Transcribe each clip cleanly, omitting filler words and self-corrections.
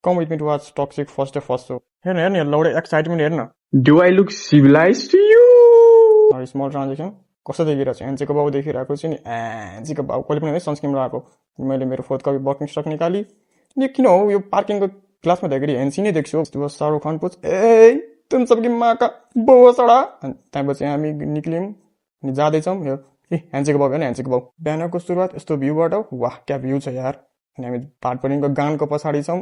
Com with me to watch toxic first day first show हेर्न लौडे excitement हेर्न Do I look civilized to you? Small transaction कस्तो देखिरहेको छ एनसीको बाउ देखिरहेको छु नि एनसीको बाउ कहिले पनि है सनस्क्रिन लगाएको मैले मेरो फोर्थ कपी वर्किङ स्टक निकाली यो किन हो यो पार्किङको क्लासमा देख्दाखेरि एनसी नै देख्छु त्यो शाहरुख खान पुछ ए तुम सबकी माँ का बोसडा अनि त्यहाँपछि हामी निक्ल्यौँ अनि जाँदैछौँ यो एनसीको बाउ होइन एनसीको बाउ बिहानको सुरुवात यस्तो भ्यूबाट वाह क्या भ्यू छ यार अनि हामी भाटपरिङको गानको पछाडि छौँ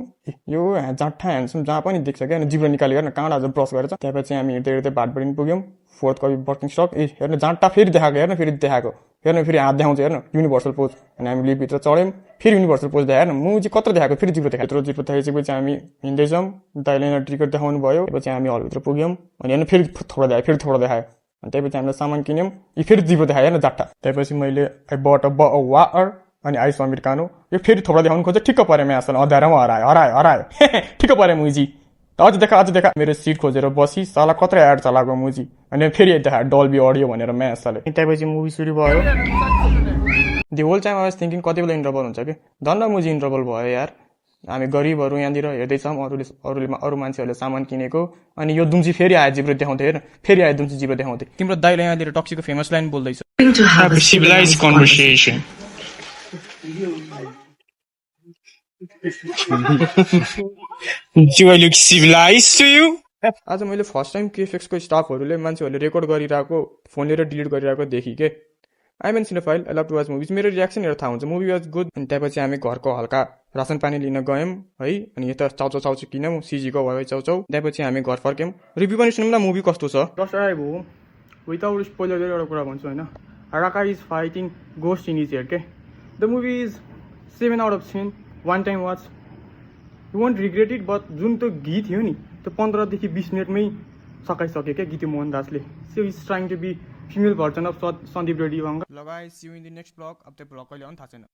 यो जाँठा ह्यान्डसम जहाँ पनि देख्छ क्या अनि जिब्रो निकालेर न काँडा ब्रस गरेर त्यहाँपछि हामी हिँड्दै हिँड्दै भाटपरिङ पुग्यौँ फोर्थ कपी वर्किङ स्टक हेर्न जाँटा फेरि देखाएको हेर्न फेरि देखाएको हेर्न फेरि हात देखाउँछ हेर्न युनिभर्सल पोज अनि हामी लिफ्टभित्र चढ्यौँ फेरि युनिभर्सल पोज देखाएन मुजी कत्रो देखाएको फेरि जिब्रो देखाएको जिब्रो देखाइसकेपछि हामी हिँड्दैछौँ दाइले टिकट देखाउनु भयो त्यसपछि हामी हलभित्र पुग्यौँ अनि हेर्न फेरि थोडा देखायो फेरि थोडा देखायो अनि त्यसपछि हामीले सामान किन्यौँ यी फेरि जिब्रो देखायो हेर्न जाट्टा त्यसपछि मैले आई बट अ वाटर अनि आइस अमेरिकानो यो फेरि थोडा देखाउनु खोज्छ ठिक्क पऱ्यो म्यासल अँध्यारोमा हरायो ठिक्क पऱ्यो मुजी अझ देखा मेरो सिट खोजेर बसी साला कत्रो एड चलाएको मुजी अनि फेरि देखा डल्बी अडियो भनेर म्यासले त्यसपछि मुभी सुरु भयो the whole time I was thinking कति बेला इन्टरभल हुन्छ कि धन्न मुजी इन्टरभल भयो यार हामी गरिबहरू यहाँनिर हेर्दैछौँ अरू मान्छेहरूले सामान किनेको अनि यो दुम्ची फेरि आयो जिब्रो देखाउँदै हेर्न फेरि आयो दुम्ची जिब्रो देखाउँदै तिम्रो दाइले यहाँनिर टक्सीको फेमस लाइन बोल्दैछ Do I look civilized to you? आज मैले फर्स्ट टाइम केएफएक्सको स्टाफहरूले मान्छेहरूले रेकर्ड गरिरहेको फोन लिएर डिलिट गरिरहेको देखेँ के I am cinephile I love to watch movies मेरो रियाक्सन हेरेर थाहा हुन्छ मुभी वाज गुड अनि त्यसपछि हामी घरको हल्का रासन पानी लिन गयौँ है अनि यता चाउचाउ किन्यौँ सिजीको भयो चाउचाउ त्यसपछि हामी घर फर्क्यौँ रिभ्यू पनि सुनौँ न मुभी कस्तो छ जस्ट आई भयो विदाउट स्पोइलर एउटा कुरा भन्छु होइन Raka is fighting ghost in his head के the movie is 7 out of 10 one time watch you won't regret it but जुन त्यो गीत थियो नि त्यो 15 देखि 20 मिनटमै सकाइसक्यो क्या गीत मोहन दासले so is trying to be female version of Sandeep Reddy Vanga लगाए see you in the next blog अब त्यो ब्लग कहिले आउनु थाहा छैन